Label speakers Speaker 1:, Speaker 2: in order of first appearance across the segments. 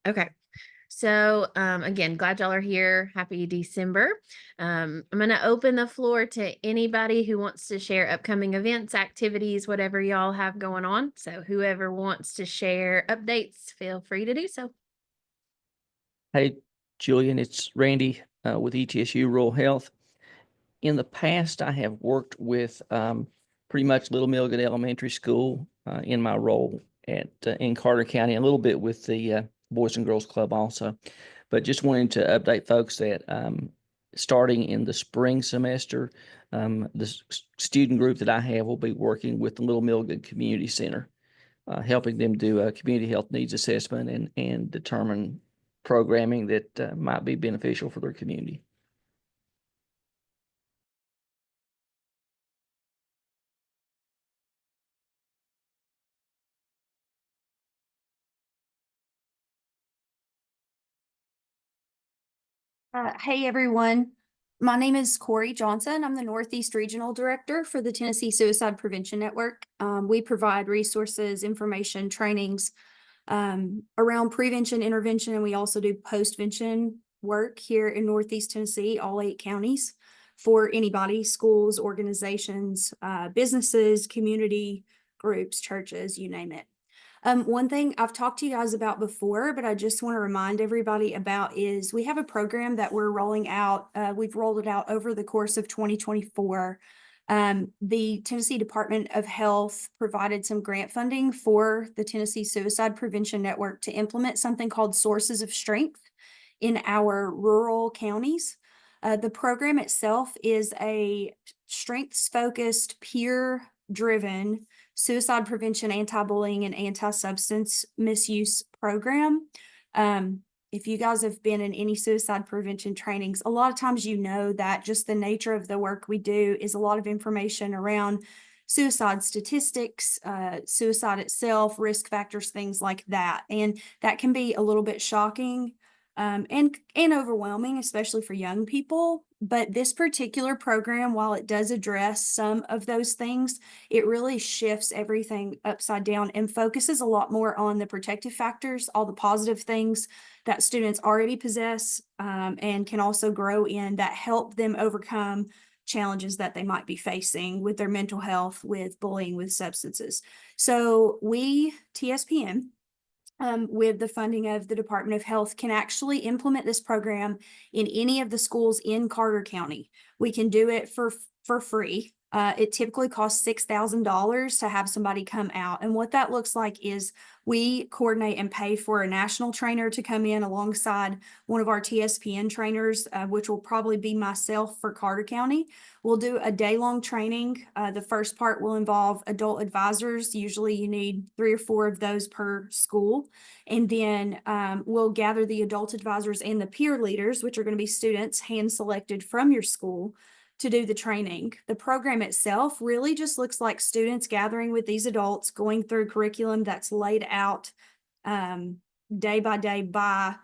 Speaker 1: Okay. So, again, glad y'all are here. Happy December. I'm going to open the floor to anybody who wants to share upcoming events, activities, whatever y'all have going on. So, whoever wants to share updates, feel free to do so.
Speaker 2: Hey, Julian, it's Randy with ETSU Rural Health. In the past, I have worked with pretty much Little Milligan Elementary School in my role in Carter County, a little bit with the Boys and Girls Club also. But just wanted to update folks that starting in the spring semester, the student group that I have will be working with the Little Milligan Community Center, helping them do a community health needs assessment and determine programming that might be beneficial for their community.
Speaker 3: Hey everyone, my name is Corey Johnson. I'm the Northeast Regional Director for the Tennessee Suicide Prevention Network. We provide resources, information, trainings around prevention, intervention, and we also do postvention work here in Northeast Tennessee, all 8 counties, for anybody, schools, organizations, businesses, community groups, churches, you name it. One thing I've talked to you guys about before, but I just want to remind everybody about is we have a program that we're rolling out. We've rolled it out over the course of 2024. The Tennessee Department of Health provided some grant funding for the Tennessee Suicide Prevention Network to implement something called Sources of Strength in our rural counties. The program itself is a strengths-focused, peer-driven suicide prevention, anti-bullying, and anti-substance misuse program. If you guys have been in any suicide prevention trainings, a lot of times you know that just the nature of the work we do is a lot of information around suicide statistics, suicide itself, risk factors, things like that. And that can be a little bit shocking and overwhelming, especially for young people. But this particular program, while it does address some of those things, it really shifts everything upside down and focuses a lot more on the protective factors, all the positive things that students already possess and can also grow in that help them overcome challenges that they might be facing with their mental health, with bullying, with substances. So we, TSPN, with the funding of the Department of Health, can actually implement this program in any of the schools in Carter County. We can do it for free. It typically costs $6,000 to have somebody come out. And what that looks like is we coordinate and pay for a national trainer to come in alongside one of our TSPN trainers, which will probably be myself for Carter County. We'll do a day-long training. The first part will involve adult advisors. Usually you need 3 or 4 of those per school. And then we'll gather the adult advisors and the peer leaders, which are going to be students hand-selected from your school, to do the training. The program itself really just looks like students gathering with these adults, going through curriculum that's laid out day by day by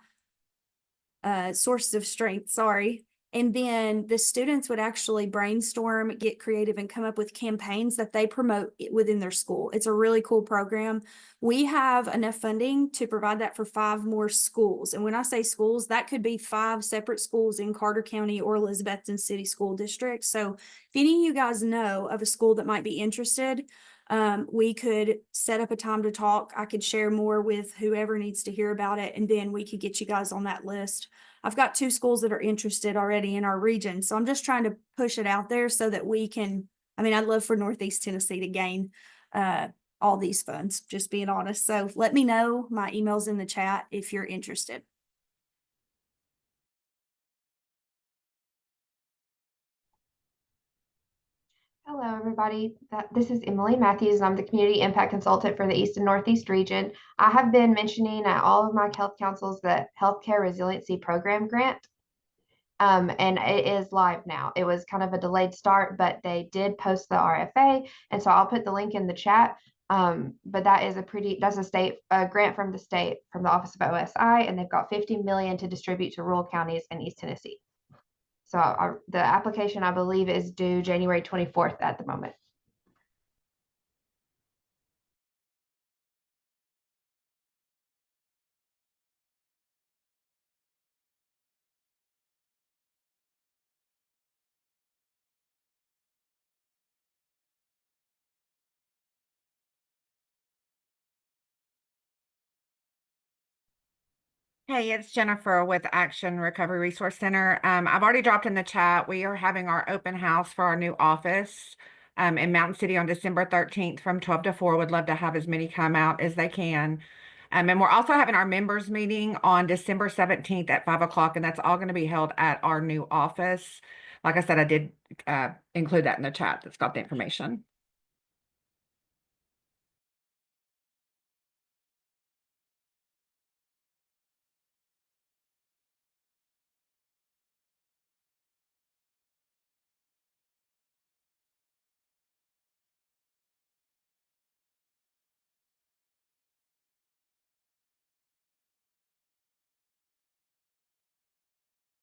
Speaker 3: sources of strength, sorry. And then the students would actually brainstorm, get creative, and come up with campaigns that they promote within their school. It's a really cool program. We have enough funding to provide that for 5 more schools. And when I say schools, that could be 5 separate schools in Carter County or Elizabethton City School District. So if any of you guys know of a school that might be interested, we could set up a time to talk. I could share more with whoever needs to hear about it, and then we could get you guys on that list. I've got 2 schools that are interested already in our region, so I'm just trying to push it out there so that we can, I mean, I'd love for Northeast Tennessee to gain all these funds, just being honest. So let me know. My email's in the chat if you're interested.
Speaker 4: Hello, everybody. This is Emily Matthews, and I'm the Community Impact Consultant for the East and Northeast region. I have been mentioning at all of my health councils the Healthcare Resiliency Program grant, and it is live now. It was kind of a delayed start, but they did post the RFA, and so I'll put the link in the chat. But that's a grant from the state, from the Office of OSI, and they've got $50 million to distribute to rural counties in East Tennessee. So the application, I believe, is due January 24th at the moment.
Speaker 5: Hey, it's Jennifer with Action Recovery Resource Center. I've already dropped in the chat. We are having our open house for our new office in Mountain City on December 13th from 12 to 4. Would love to have as many come out as they can. And we're also having our members meeting on December 17th at 5 o'clock, and that's all going to be held at our new office. Like I said, I did include that in the chat. That's got the information.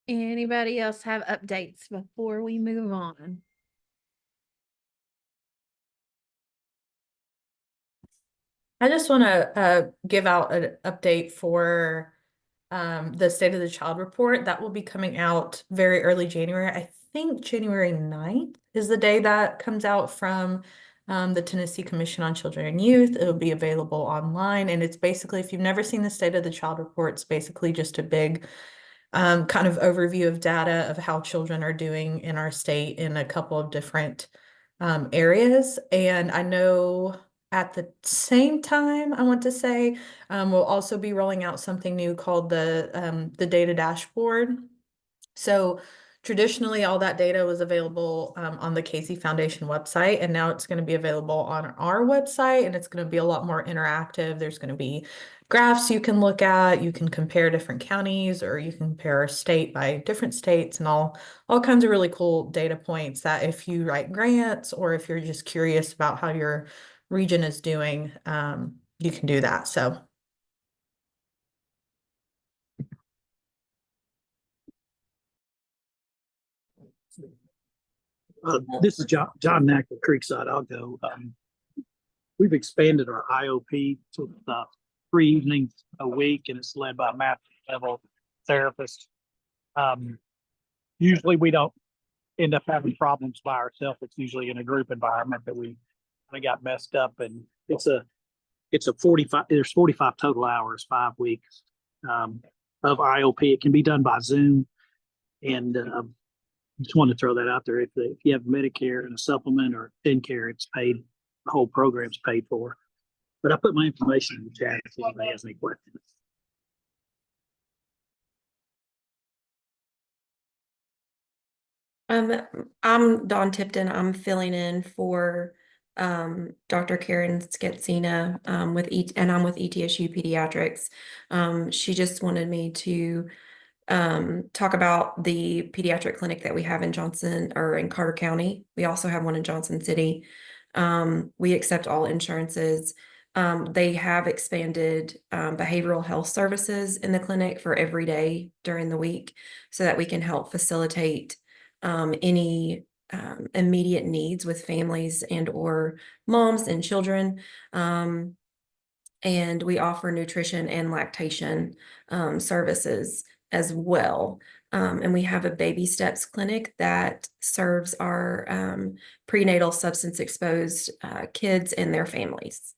Speaker 1: Anybody else have updates before we move on?
Speaker 6: I just want to give out an update for the State of the Child report that will be coming out very early January. I think January 9th is the day that comes out from the Tennessee Commission on Children and Youth. It'll be available online, and it's basically, if you've never seen the State of the Child report, it's basically just a big kind of overview of data of how children are doing in our state in a couple of different areas. And I know at the same time, I want to say, we'll also be rolling out something new called the data dashboard. So traditionally, all that data was available on the Casey Foundation website, and now it's going to be available on our website, and it's going to be a lot more interactive. There's going to be graphs you can look at, you can compare different counties, or you can compare a state by different states, and all kinds of really cool data points that if you write grants or if you're just curious about how your region is doing, you can do that. So
Speaker 7: this is John Knack with Creekside. I'll go. We've expanded our IOP to 3 evenings a week, and it's led by a math level therapist. Usually we don't end up having problems by ourselves. It's usually in a group environment that we kind of got messed up, and it's a 45, there's 45 total hours, 5 weeks of IOP. It can be done by Zoom, and just wanted to throw that out there. If you have Medicare and a supplement or TennCare, it's paid. The whole program's paid for. But I put my information in the chat if anybody has any questions.
Speaker 8: I'm Dawn Tipton. I'm filling in for Dr. Karen Sketsina and I'm with ETSU Pediatrics. She just wanted me to talk about the pediatric clinic that we have in Johnson or in Carter County. We also have one in Johnson City. We accept all insurances. They have expanded behavioral health services in the clinic for every day during the week so that we can help facilitate any immediate needs with families and or moms and children. And we offer nutrition and lactation services as well. And we have a baby steps clinic that serves our prenatal substance exposed kids and their families.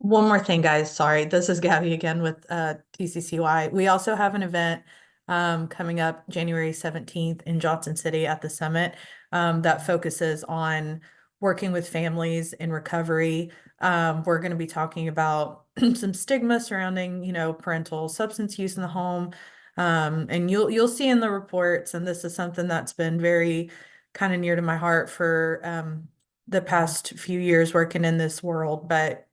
Speaker 6: one more thing, guys. Sorry, this is Gabby again with TCCY. We also have an event coming up January 17th in Johnson City at the Summit that focuses on working with families in recovery. We're going to be talking about some stigma surrounding, parental substance use in the home. And you'll see in the reports, and this is something that's been very kind of near to my heart for the past few years working in this world, but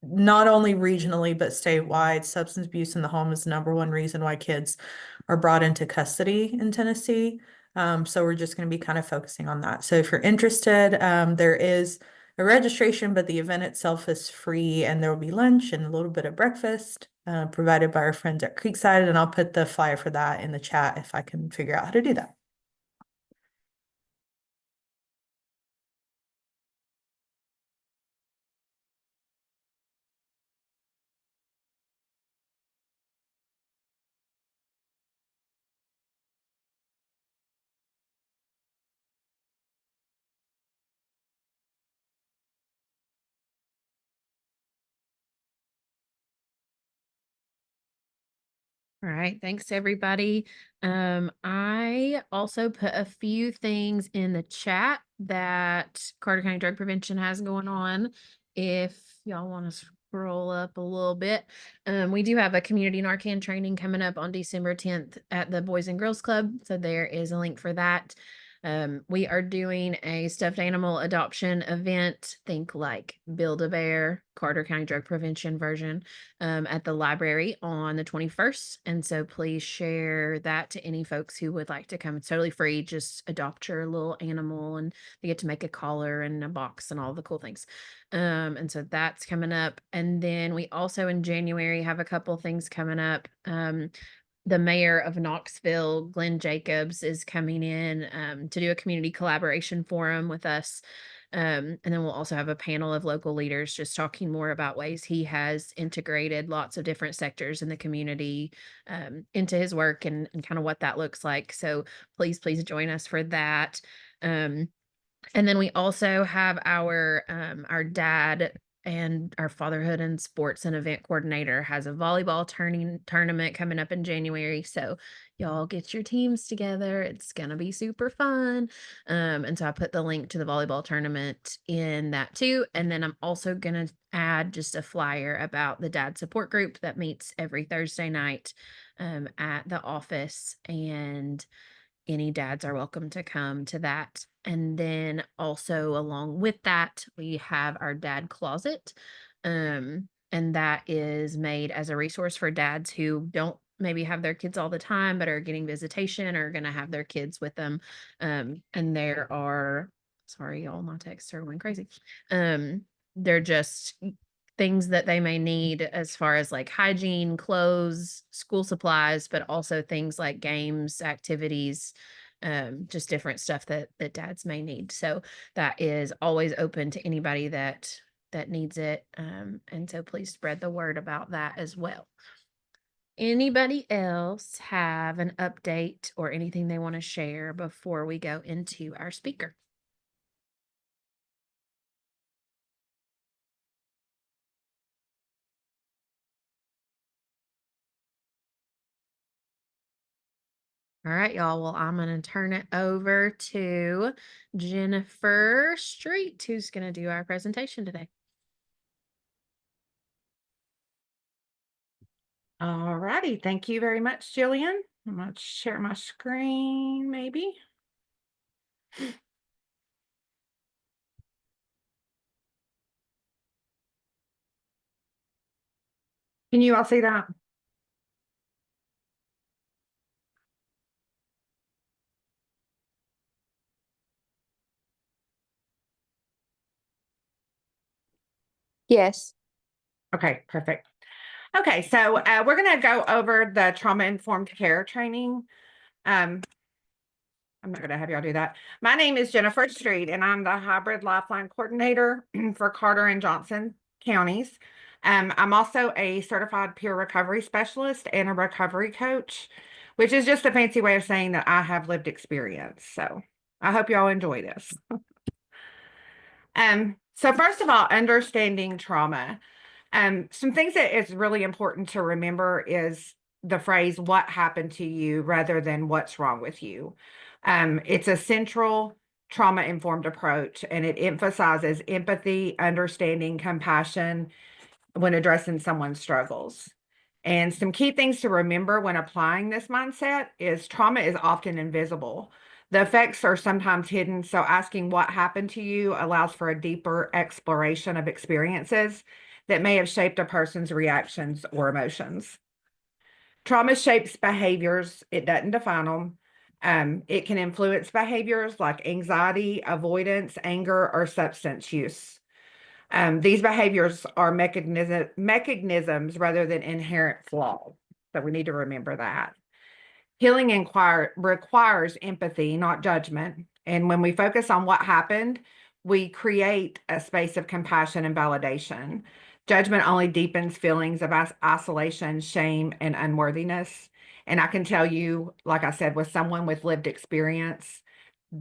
Speaker 6: not only regionally, but statewide, substance abuse in the home is the #1 reason why kids are brought into custody in Tennessee. So we're just going to be kind of focusing on that. So if you're interested, there is a registration, but the event itself is free, and there will be lunch and a little bit of breakfast provided by our friends at Creekside. And I'll put the flyer for that in the chat if I can figure out how to do that.
Speaker 1: All right, thanks everybody. I also put a few things in the chat that Carter County Drug Prevention has going on. If y'all want to scroll up a little bit, we do have a community Narcan training coming up on December 10th at the Boys and Girls Club. So there is a link for that. We are doing a stuffed animal adoption event, think like Build-A-Bear, Carter County Drug Prevention version, at the library on the 21st. And so please share that to any folks who would like to come. It's totally free. Just adopt your little animal and they get to make a collar and a box and all the cool things. And so that's coming up. And then we also in January have a couple things coming up. The mayor of Knoxville, Glenn Jacobs, is coming in to do a community collaboration forum with us. And then we'll also have a panel of local leaders just talking more about ways he has integrated lots of different sectors in the community into his work and kind of what that looks like. So please join us for that. And then we also have our dad and our fatherhood and sports and event coordinator has a volleyball tournament coming up in January. So y'all get your teams together. It's gonna be super fun. And so I put the link to the volleyball tournament in that too. And then I'm also gonna add just a flyer about the dad support group that meets every Thursday night at the office, and any dads are welcome to come to that. And then also along with that, we have our dad closet. And that is made as a resource for dads who don't maybe have their kids all the time, but are getting visitation or going to have their kids with them. And there are, sorry, y'all, my texts are going crazy. They're just things that they may need as far as like hygiene, clothes, school supplies, but also things like games, activities, just different stuff that dads may need. So that is always open to anybody that needs it. And so please spread the word about that as well. Anybody else have an update or anything they want to share before we go into our speaker? All right, y'all. Well, I'm going to turn it over to Jennifer Street, who's going to do our presentation today.
Speaker 5: All righty. Thank you very much, Jillian. I'm going to share my screen, maybe. Can you all see that?
Speaker 4: Yes.
Speaker 5: Okay, perfect. Okay, so we're going to go over the trauma-informed care training. I'm not going to have y'all do that. My name is Jennifer Street, and I'm the Hybrid Lifeline Coordinator for Carter and Johnson counties. I'm also a certified peer recovery specialist and a recovery coach, which is just a fancy way of saying that I have lived experience. So I hope y'all enjoy this. So first of all, understanding trauma. Some things that is really important to remember is the phrase, what happened to you, rather than what's wrong with you. It's a central trauma-informed approach, and it emphasizes empathy, understanding, compassion when addressing someone's struggles. And some key things to remember when applying this mindset is trauma is often invisible. The effects are sometimes hidden, so asking what happened to you allows for a deeper exploration of experiences that may have shaped a person's reactions or emotions. Trauma shapes behaviors, it doesn't define them. It can influence behaviors like anxiety, avoidance, anger, or substance use. These behaviors are mechanisms rather than inherent flaws. So we need to remember that. Healing requires empathy, not judgment. And when we focus on what happened, we create a space of compassion and validation. Judgment only deepens feelings of isolation, shame, and unworthiness. And I can tell you, like I said, with someone with lived experience,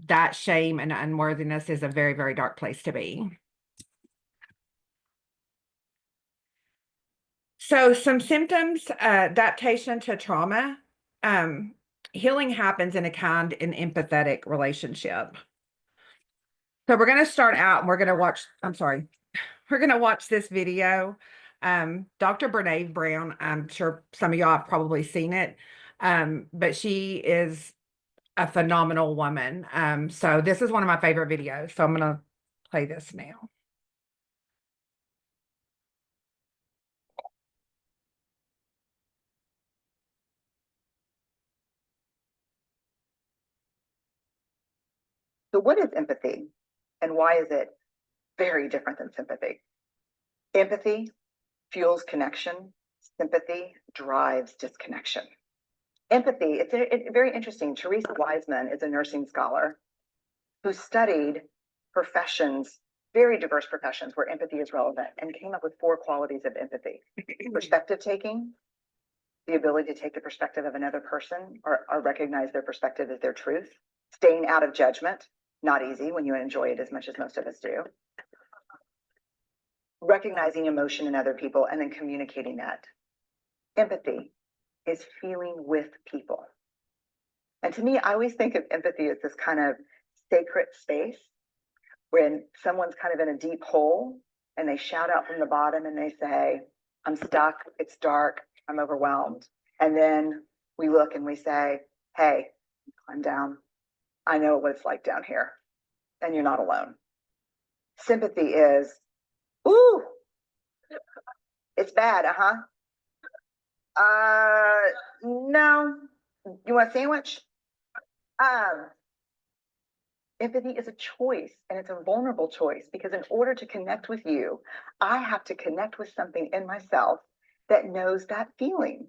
Speaker 5: that shame and unworthiness is a very, very dark place to be. So some symptoms, adaptation to trauma. Healing happens in a kind and empathetic relationship. So we're going to start out and we're going to watch, we're going to watch this video. Dr. Brene Brown, I'm sure some of y'all have probably seen it, but she is a phenomenal woman. So this is one of my favorite videos. So I'm going to play this now.
Speaker 9: So what is empathy and why is it very different than sympathy? Empathy fuels connection. Sympathy drives disconnection. Empathy, it's very interesting. Teresa Wiseman is a nursing scholar who studied professions, very diverse professions where empathy is relevant, and came up with 4 qualities of empathy. Perspective taking, the ability to take the perspective of another person or recognize their perspective as their truth. Staying out of judgment, not easy when you enjoy it as much as most of us do. Recognizing emotion in other people and then communicating that. Empathy is feeling with people. And to me, I always think of empathy as this kind of sacred space when someone's kind of in a deep hole and they shout out from the bottom and they say, I'm stuck, it's dark, I'm overwhelmed. And then we look and we say, hey, climb down. I know what it's like down here and you're not alone. Sympathy is, ooh, it's bad, no, you want a sandwich? Empathy is a choice, and it's a vulnerable choice, because in order to connect with you, I have to connect with something in myself that knows that feeling.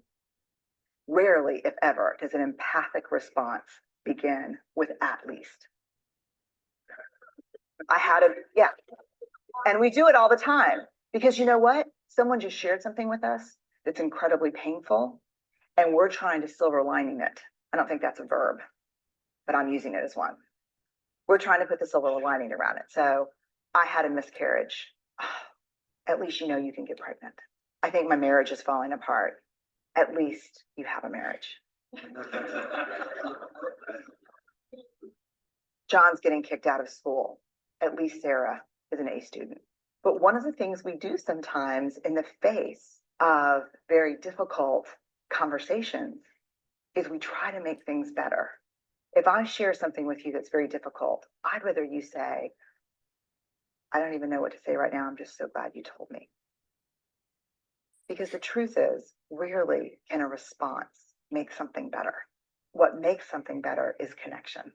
Speaker 9: Rarely, if ever, does an empathic response begin with at least. Yeah. And we do it all the time, because you know what? Someone just shared something with us that's incredibly painful, and we're trying to silver lining it. I don't think that's a verb, but I'm using it as one. We're trying to put the silver lining around it. So I had a miscarriage. At least you know you can get pregnant. I think my marriage is falling apart. At least you have a marriage. John's getting kicked out of school. At least Sarah is an A student. But one of the things we do sometimes in the face of very difficult conversations is we try to make things better. If I share something with you that's very difficult, I'd rather you say, I don't even know what to say right now. I'm just so glad you told me. Because the truth is, rarely can a response make something better. What makes something better is connection.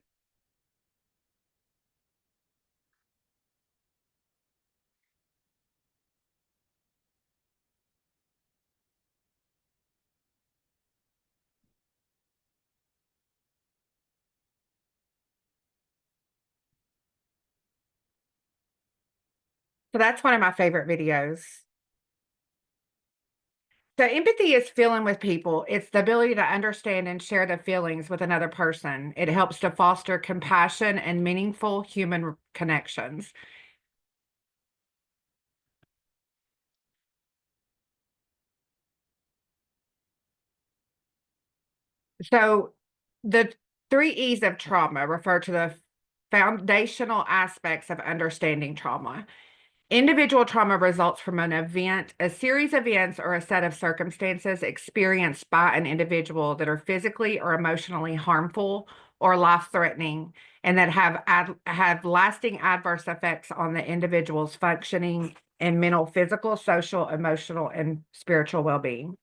Speaker 5: So that's one of my favorite videos. So empathy is feeling with people. It's the ability to understand and share the feelings with another person. It helps to foster compassion and meaningful human connections. So the 3 E's of trauma refer to the foundational aspects of understanding trauma. Individual trauma results from an event, a series of events, or a set of circumstances experienced by an individual that are physically or emotionally harmful or life-threatening, and that have lasting adverse effects on the individual's functioning and mental, physical, social, emotional, and spiritual well-being.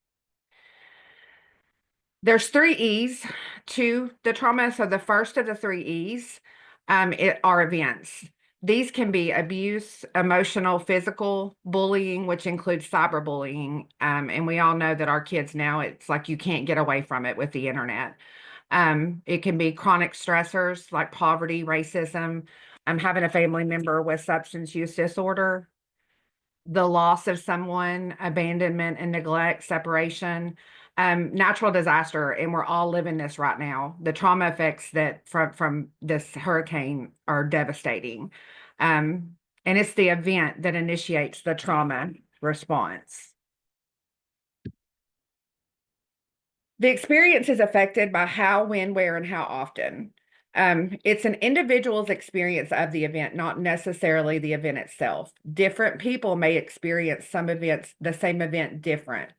Speaker 5: There's 3 E's to the trauma. So the first of the 3 E's are events. These can be abuse, emotional, physical, bullying, which includes cyberbullying. And we all know that our kids now, it's like you can't get away from it with the internet. It can be chronic stressors like poverty, racism, having a family member with substance use disorder, the loss of someone, abandonment and neglect, separation, natural disaster, and we're all living this right now. The trauma effects that from this hurricane are devastating. And it's the event that initiates the trauma response. The experience is affected by how, when, where, and how often. It's an individual's experience of the event, not necessarily the event itself. Different people may experience some events, the same event different.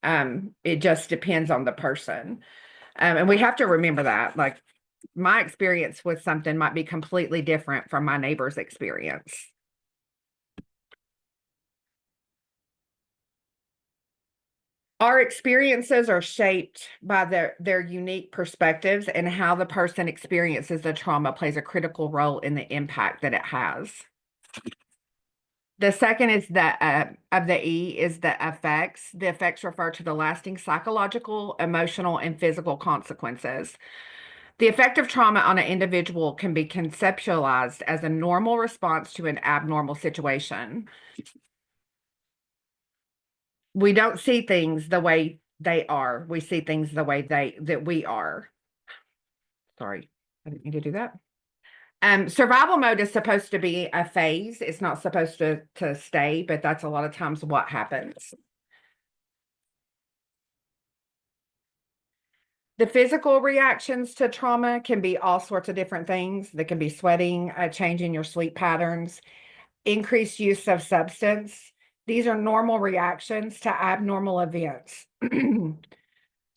Speaker 5: It just depends on the person. And we have to remember that, like, my experience with something might be completely different from my neighbor's experience. Our experiences are shaped by their unique perspectives, and how the person experiences the trauma plays a critical role in the impact that it has. The second is of the E is the effects. The effects refer to the lasting psychological, emotional, and physical consequences. The effect of trauma on an individual can be conceptualized as a normal response to an abnormal situation. We don't see things the way they are. We see things the way that we are. Sorry, I didn't mean to do that. Survival mode is supposed to be a phase. It's not supposed to stay, but that's a lot of times what happens. The physical reactions to trauma can be all sorts of different things. They can be sweating, changing your sleep patterns, increased use of substance. These are normal reactions to abnormal events.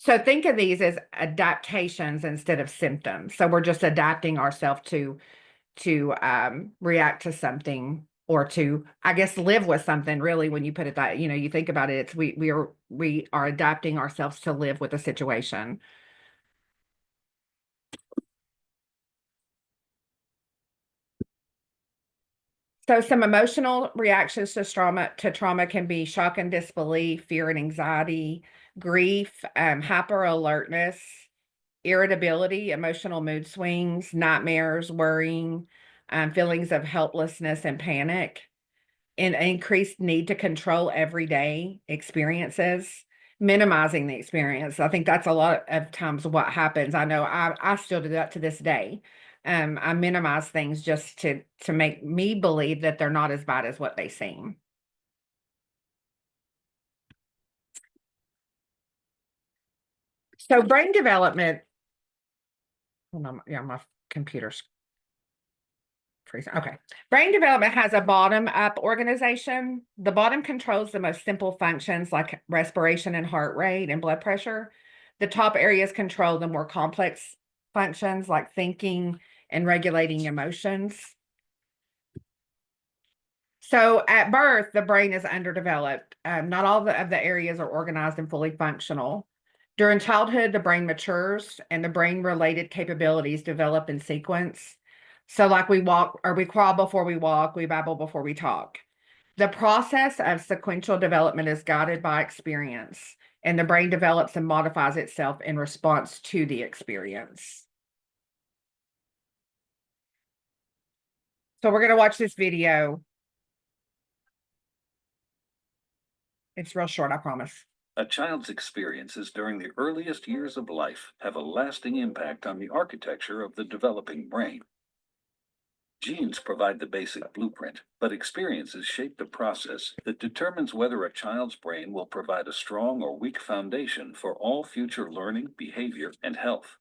Speaker 5: So think of these as adaptations instead of symptoms. So we're just adapting ourselves to react to something, or to, I guess, live with something. Really, when you put it that, you think about it, it's we are adapting ourselves to live with a situation. So some emotional reactions to trauma can be shock and disbelief, fear and anxiety, grief, hyper alertness, irritability, emotional mood swings, nightmares, worrying, feelings of helplessness and panic, and increased need to control everyday experiences, minimizing the experience. I think that's a lot of times what happens. I know I still do that to this day. I minimize things just to make me believe that they're not as bad as what they seem. So brain development, hold on, yeah, my computer's freezing. Okay. Brain development has a bottom-up organization. The bottom controls the most simple functions like respiration and heart rate and blood pressure. The top areas control the more complex functions like thinking and regulating emotions. So at birth, the brain is underdeveloped. Not all of the areas are organized and fully functional. During childhood, the brain matures and the brain-related capabilities develop in sequence. So like we walk, or we crawl before we walk, we babble before we talk. The process of sequential development is guided by experience, and the brain develops and modifies itself in response to the experience. So we're going to watch this video. It's real short, I promise.
Speaker 10: A child's experiences during the earliest years of life have a lasting impact on the architecture of the developing brain. Genes provide the basic blueprint, but experiences shape the process that determines whether a child's brain will provide a strong or weak foundation for all future learning, behavior, and health.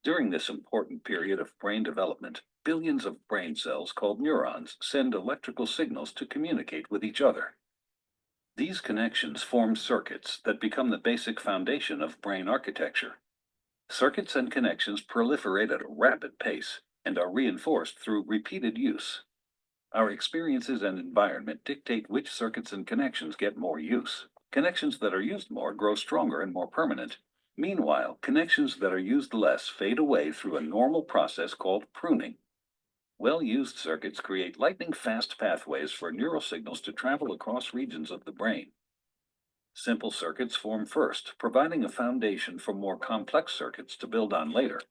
Speaker 10: During this important period of brain development, billions of brain cells called neurons send electrical signals to communicate with each other. These connections form circuits that become the basic foundation of brain architecture. Circuits and connections proliferate at a rapid pace and are reinforced through repeated use. Our experiences and environment dictate which circuits and connections get more use. Connections that are used more grow stronger and more permanent. Meanwhile, connections that are used less fade away through a normal process called pruning. Well-used circuits create lightning-fast pathways for neural signals to travel across regions of the brain. Simple circuits form first, providing a foundation for more complex circuits to build on later.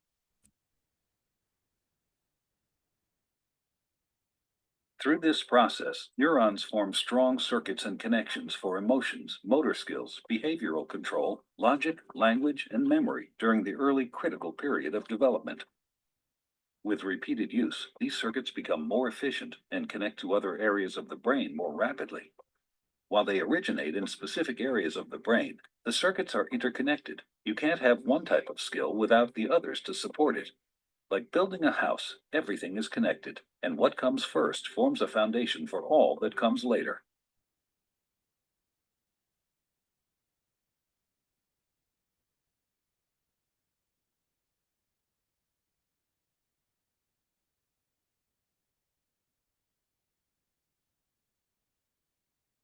Speaker 10: Through this process, neurons form strong circuits and connections for emotions, motor skills, behavioral control, logic, language, and memory during the early critical period of development. With repeated use, these circuits become more efficient and connect to other areas of the brain more rapidly. While they originate in specific areas of the brain, the circuits are interconnected. You can't have one type of skill without the others to support it. Like building a house, everything is connected, and what comes first forms a foundation for all that comes later.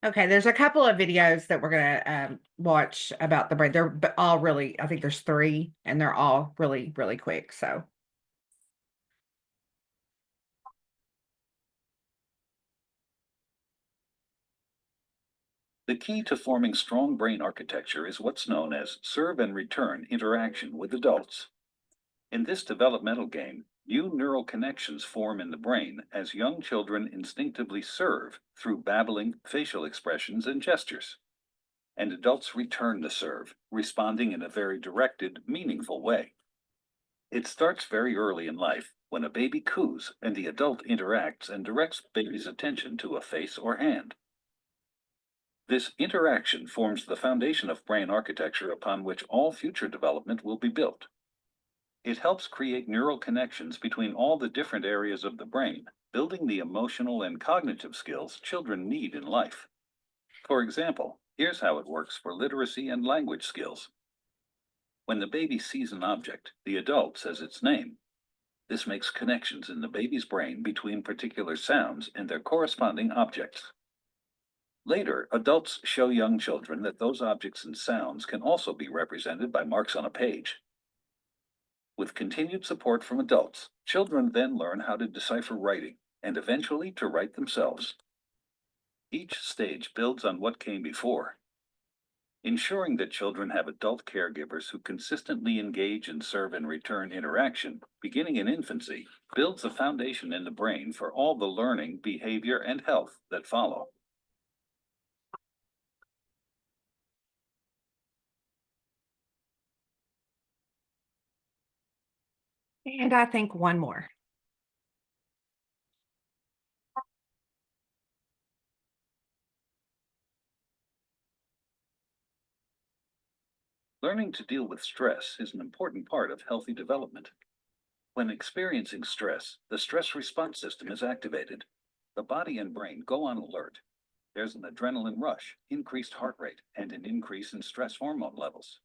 Speaker 5: Okay, there's a couple of videos that we're gonna watch about the brain. They're all really, I think there's 3, and they're all really, really quick. So
Speaker 10: The key to forming strong brain architecture is what's known as serve and return interaction with adults. In this developmental game, new neural connections form in the brain as young children instinctively serve through babbling, facial expressions, and gestures. And adults return the serve, responding in a very directed, meaningful way. It starts very early in life when a baby coos and the adult interacts and directs the baby's attention to a face or hand. This interaction forms the foundation of brain architecture upon which all future development will be built. It helps create neural connections between all the different areas of the brain, building the emotional and cognitive skills children need in life. For example, here's how it works for literacy and language skills. When the baby sees an object, the adult says its name. This makes connections in the baby's brain between particular sounds and their corresponding objects. Later, adults show young children that those objects and sounds can also be represented by marks on a page. With continued support from adults, children then learn how to decipher writing and eventually to write themselves. Each stage builds on what came before. Ensuring that children have adult caregivers who consistently engage in serve and return interaction, beginning in infancy, builds a foundation in the brain for all the learning, behavior, and health that follow.
Speaker 5: and I think one more.
Speaker 10: Learning to deal with stress is an important part of healthy development. When experiencing stress, the stress response system is activated. The body and brain go on alert. There's an adrenaline rush, increased heart rate, and an increase in stress hormone levels.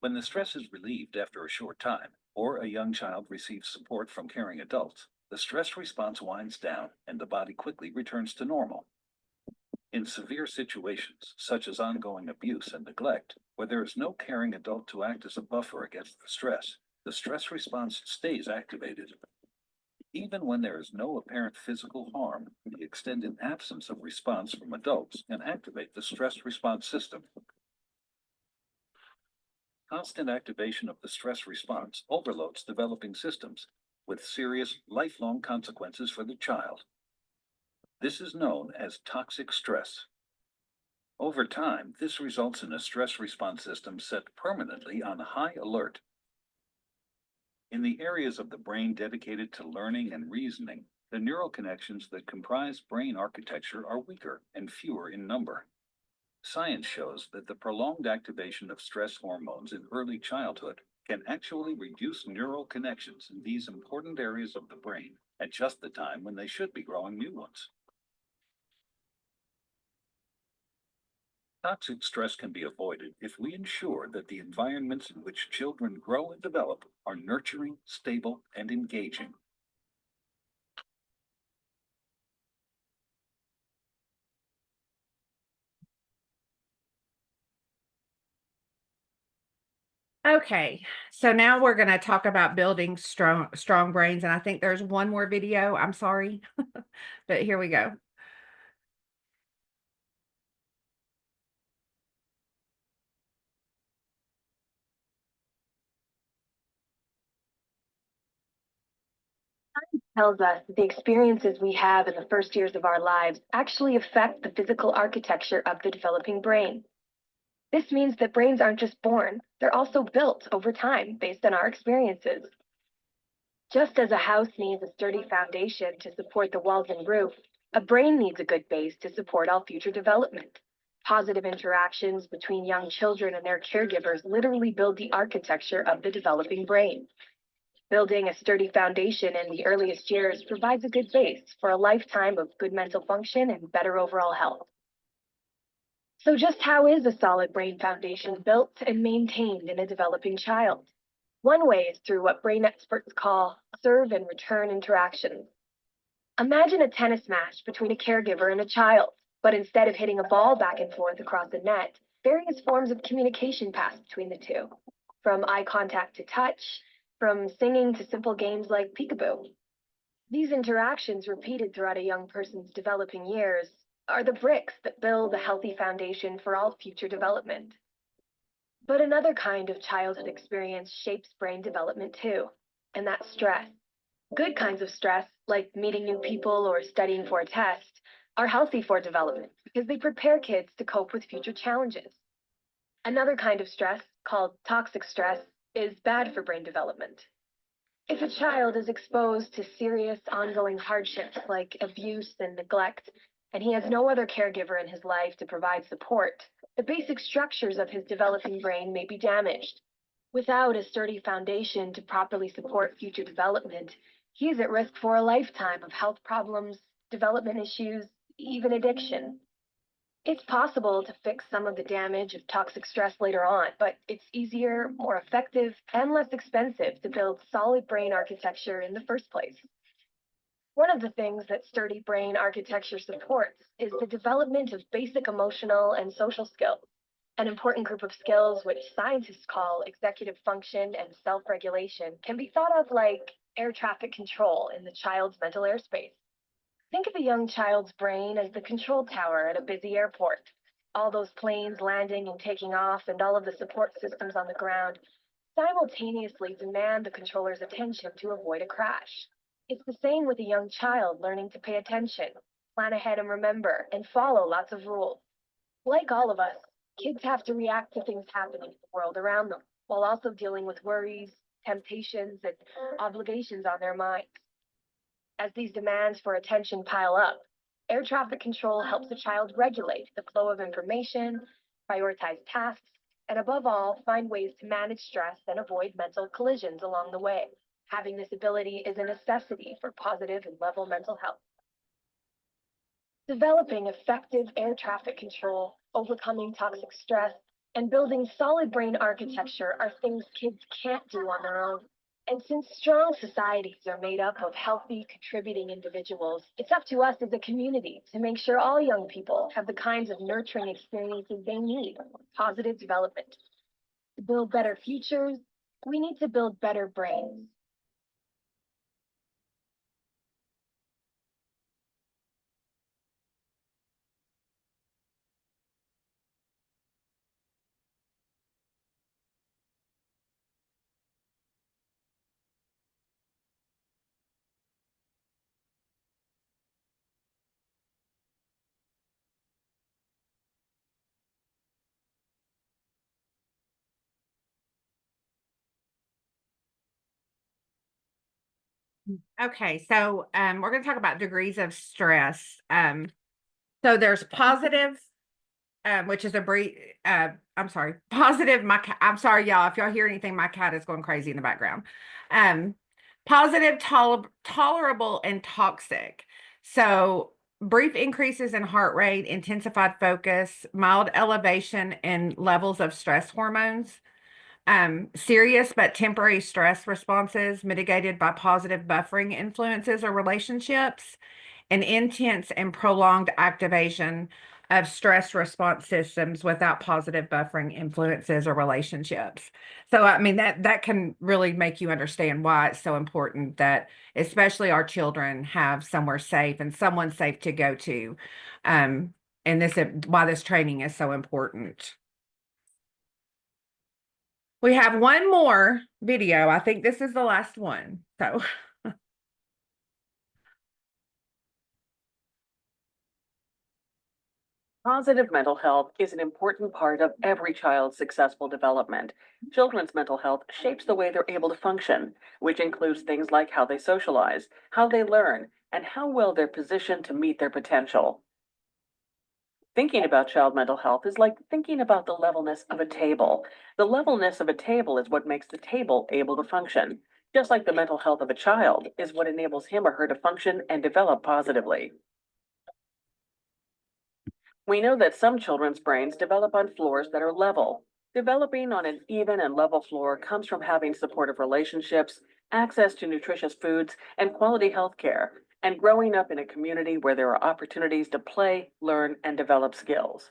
Speaker 10: When the stress is relieved after a short time, or a young child receives support from caring adults, the stress response winds down and the body quickly returns to normal. In severe situations, such as ongoing abuse and neglect, where there is no caring adult to act as a buffer against the stress response stays activated. Even when there is no apparent physical harm, the extended absence of response from adults can activate the stress response system. Constant activation of the stress response overloads developing systems, with serious, lifelong consequences for the child. This is known as toxic stress. Over time, this results in a stress response system set permanently on high alert. In the areas of the brain dedicated to learning and reasoning, the neural connections that comprise brain architecture are weaker and fewer in number. Science shows that the prolonged activation of stress hormones in early childhood can actually reduce neural connections in these important areas of the brain at just the time when they should be growing new ones. Toxic stress can be avoided if we ensure that the environments in which children grow and develop are nurturing, stable, and engaging.
Speaker 5: Okay, so now we're going to talk about building strong brains, and I think there's one more video. I'm sorry, but here we go.
Speaker 11: Tells us that the experiences we have in the first years of our lives actually affect the physical architecture of the developing brain. This means that brains aren't just born, they're also built over time based on our experiences. Just as a house needs a sturdy foundation to support the walls and roof, A brain needs a good base to support all future development. Positive interactions between young children and their caregivers literally build the architecture of the developing brain. Building a sturdy foundation in the earliest years provides a good base for a lifetime of good mental function and better overall health. So just how is a solid brain foundation built and maintained in a developing child? One way is through what brain experts call serve and return interactions. Imagine a tennis match between a caregiver and a child, but instead of hitting a ball back and forth across a net, various forms of communication pass between the two, from eye contact to touch, from singing to simple games like peekaboo. These interactions, repeated throughout a young person's developing years, are the bricks that build a healthy foundation for all future development. But another kind of childhood experience shapes brain development too, and that's stress. Good kinds of stress, like meeting new people or studying for a test, are healthy for development because they prepare kids to cope with future challenges. Another kind of stress, called toxic stress, is bad for brain development. If a child is exposed to serious ongoing hardships like abuse and neglect, and he has no other caregiver in his life to provide support, the basic structures of his developing brain may be damaged. Without a sturdy foundation to properly support future development, he is at risk for a lifetime of health problems, development issues, even addiction. It's possible to fix some of the damage of toxic stress later on, but it's easier, more effective, and less expensive to build solid brain architecture in the first place. One of the things that sturdy brain architecture supports is the development of basic emotional and social skills, an important group of skills which scientists call executive function and self-regulation can be thought of like air traffic control in the child's mental airspace. Think of a young child's brain as the control tower at a busy airport. All those planes landing and taking off and all of the support systems on the ground simultaneously demand the controller's attention to avoid a crash. It's the same with a young child learning to pay attention, plan ahead and remember, and follow lots of rules. Like all of us, kids have to react to things happening in the world around them, while also dealing with worries, temptations, and obligations on their minds. As these demands for attention pile up, air traffic control helps a child regulate the flow of information, prioritize tasks, and above all, find ways to manage stress and avoid mental collisions along the way. Having this ability is a necessity for positive and level mental health. Developing effective air traffic control, overcoming toxic stress, and building solid brain architecture are things kids can't do on their own. And since strong societies are made up of healthy, contributing individuals, it's up to us as a community to make sure all young people have the kinds of nurturing experiences they need for positive development. To build better futures, we need to build better brains.
Speaker 5: Okay, so we're going to talk about degrees of stress. So there's positive, which is a brief, I'm sorry, positive, I'm sorry, y'all, if y'all hear anything, my cat is going crazy in the background. Positive, tolerable, and toxic. So brief increases in heart rate, intensified focus, mild elevation in levels of stress hormones, serious but temporary stress responses mitigated by positive buffering influences or relationships, and intense and prolonged activation of stress response systems without positive buffering influences or relationships. So, I mean, that can really make you understand why it's so important that especially our children have somewhere safe and someone safe to go to. And why this training is so important. We have one more video. I think this is the last one. So
Speaker 12: positive mental health is an important part of every child's successful development. Children's mental health shapes the way they're able to function, which includes things like how they socialize, how they learn, and how well they're positioned to meet their potential. Thinking about child mental health is like thinking about the levelness of a table. The levelness of a table is what makes the table able to function, just like the mental health of a child is what enables him or her to function and develop positively. We know that some children's brains develop on floors that are level. Developing on an even and level floor comes from having supportive relationships, access to nutritious foods, and quality health care, and growing up in a community where there are opportunities to play, learn, and develop skills.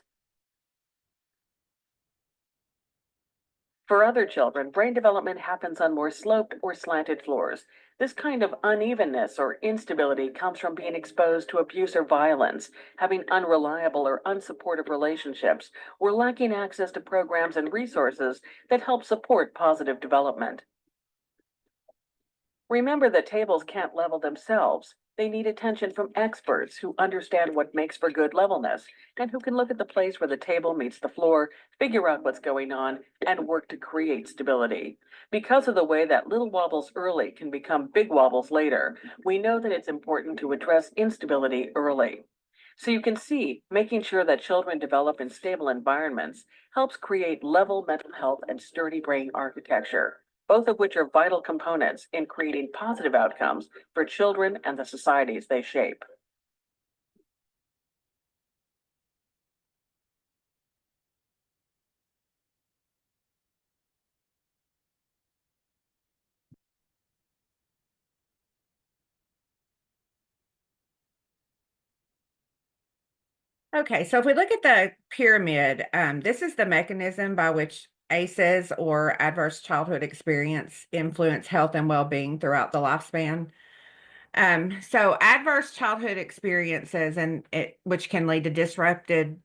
Speaker 12: For other children, brain development happens on more sloped or slanted floors. This kind of unevenness or instability comes from being exposed to abuse or violence, having unreliable or unsupportive relationships, or lacking access to programs and resources that help support positive development. Remember that tables can't level themselves. They need attention from experts who understand what makes for good levelness and who can look at the place where the table meets the floor, figure out what's going on, and work to create stability. Because of the way that little wobbles early can become big wobbles later, we know that it's important to address instability early. So you can see, making sure that children develop in stable environments helps create level mental health and sturdy brain architecture, both of which are vital components in creating positive outcomes for children and the societies they shape.
Speaker 5: Okay, so if we look at the pyramid, this is the mechanism by which ACEs or adverse childhood experience influence health and well-being throughout the lifespan. So adverse childhood experiences which can lead to disrupted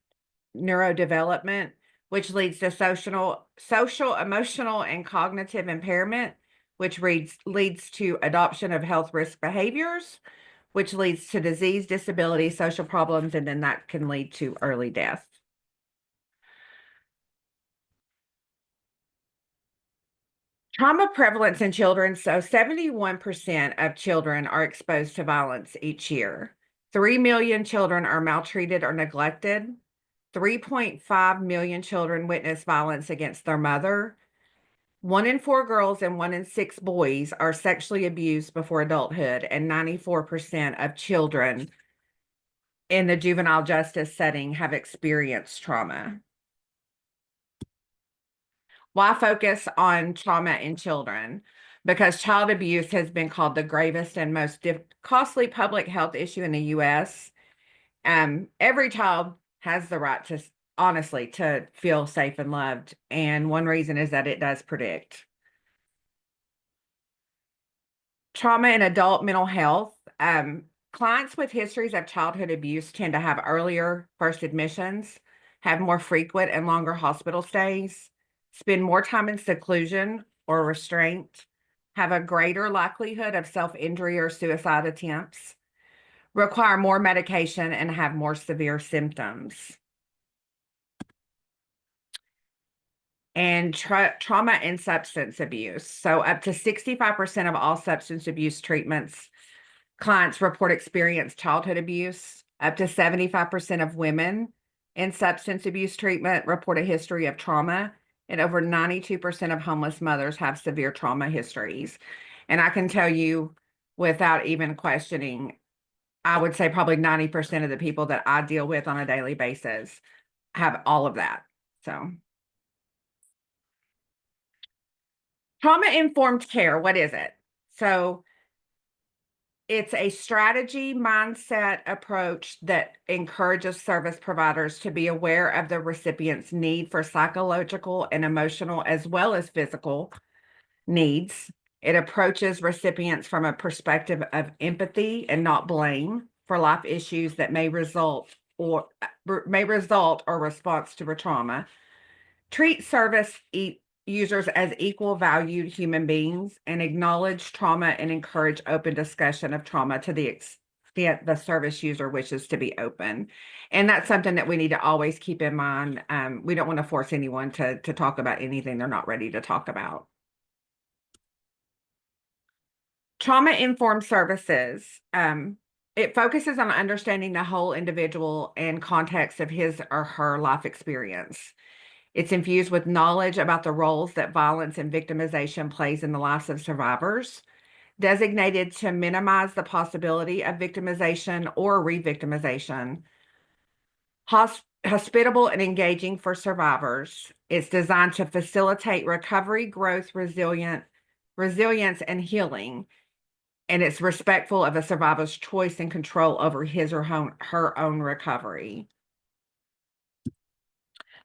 Speaker 5: neurodevelopment, which leads to social, emotional, and cognitive impairment, which leads to adoption of health risk behaviors, which leads to disease, disability, social problems, and then that can lead to early death. Trauma prevalence in children. So 71% of children are exposed to violence each year. 3 million children are maltreated or neglected. 3.5 million children witness violence against their mother. 1 in 4 girls and 1 in 6 boys are sexually abused before adulthood, and 94% of children in the juvenile justice setting have experienced trauma. Why focus on trauma in children? Because child abuse has been called the gravest and most costly public health issue in the U.S. Every child has the right to, honestly, to feel safe and loved. And one reason is that it does predict. Trauma in adult mental health. Clients with histories of childhood abuse tend to have earlier first admissions, have more frequent and longer hospital stays, spend more time in seclusion or restraint, have a greater likelihood of self-injury or suicide attempts, require more medication, and have more severe symptoms. And trauma and substance abuse. So up to 65% of all substance abuse treatments, clients report experience childhood abuse. Up to 75% of women in substance abuse treatment report a history of trauma. And over 92% of homeless mothers have severe trauma histories. And I can tell you without even questioning, I would say probably 90% of the people that I deal with on a daily basis have all of that. So trauma-informed care, what is it? So it's a strategy mindset approach that encourages service providers to be aware of the recipient's need for psychological and emotional as well as physical needs. It approaches recipients from a perspective of empathy and not blame for life issues that may result or response to a trauma. Treat service users as equal valued human beings and acknowledge trauma and encourage open discussion of trauma to the extent the service user wishes to be open. And that's something that we need to always keep in mind. We don't want to force anyone to talk about anything they're not ready to talk about. Trauma-informed services. It focuses on understanding the whole individual and context of his or her life experience. It's infused with knowledge about the roles that violence and victimization plays in the lives of survivors, designated to minimize the possibility of victimization or re-victimization. Hospitable and engaging for survivors. It's designed to facilitate recovery, growth, resilience, and healing. And it's respectful of a survivor's choice and control over his or her own recovery.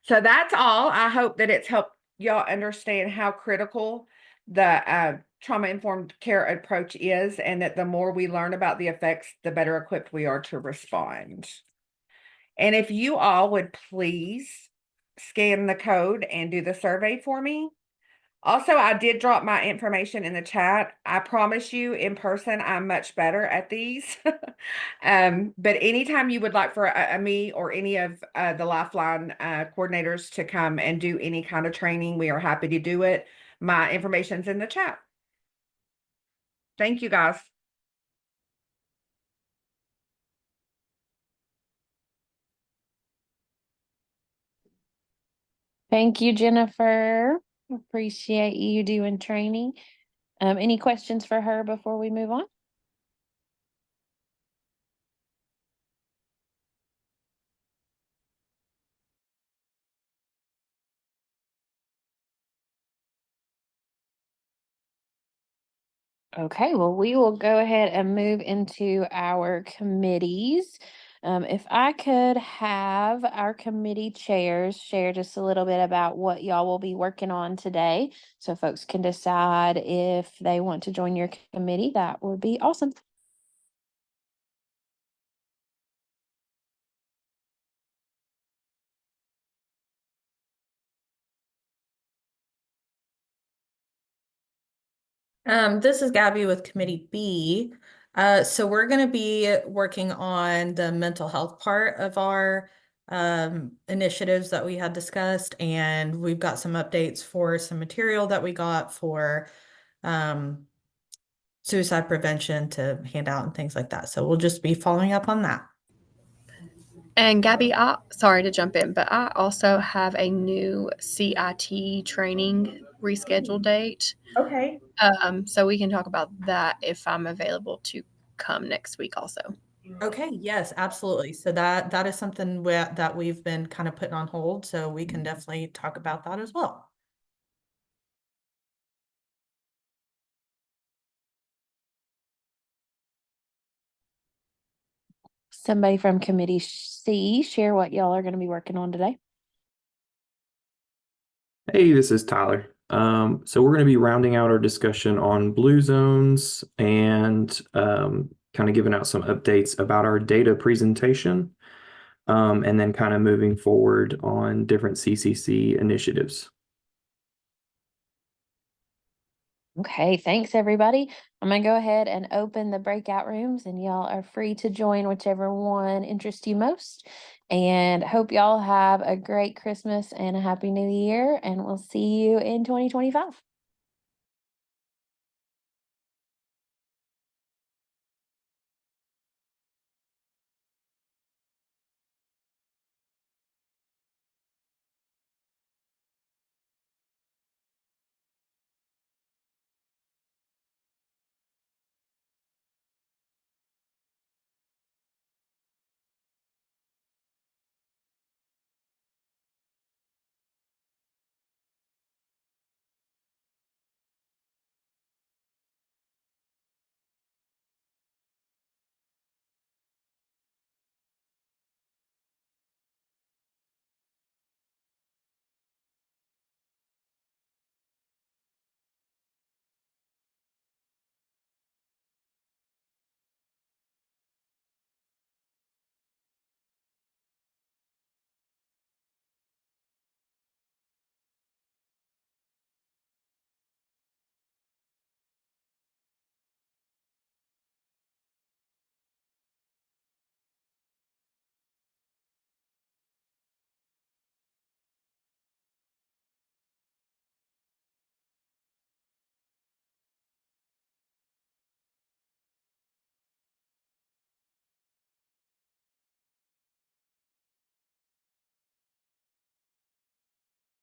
Speaker 5: So that's all. I hope that it's helped y'all understand how critical the trauma-informed care approach is, and that the more we learn about the effects, the better equipped we are to respond. And if you all would please scan the code and do the survey for me. Also, I did drop my information in the chat. I promise you in person, I'm much better at these. But anytime you would like for me or any of the Lifeline coordinators to come and do any kind of training, we are happy to do it. My information's in the chat. Thank you, guys.
Speaker 1: Thank you, Jennifer. Appreciate you doing training. Any questions for her before we move on? Okay, well, we will go ahead and move into our committees. If I could have our committee chairs share just a little bit about what y'all will be working on today, so folks can decide if they want to join your committee, that would be awesome.
Speaker 6: This is Gabby with Committee B. So we're going to be working on the mental health part of our initiatives that we had discussed, and we've got some updates for some material that we got for suicide prevention to hand out and things like that. So we'll just be following up on that.
Speaker 13: And Gabby, sorry to jump in, but I also have a new CIT training rescheduled date.
Speaker 6: Okay.
Speaker 13: So we can talk about that if I'm available to come next week also.
Speaker 6: Okay, yes, absolutely. So that is something that we've been kind of putting on hold, so we can definitely talk about that as well.
Speaker 1: Somebody from Committee C, share what y'all are going to be working on today.
Speaker 14: Hey, this is Tyler. So we're going to be rounding out our discussion on blue zones and kind of giving out some updates about our data presentation, and then kind of moving forward on different CCC initiatives.
Speaker 1: Okay, thanks everybody. I'm gonna go ahead and open the breakout rooms, and y'all are free to join whichever one interests you most. And hope y'all have a great Christmas and a happy new year, and we'll see you in 2025.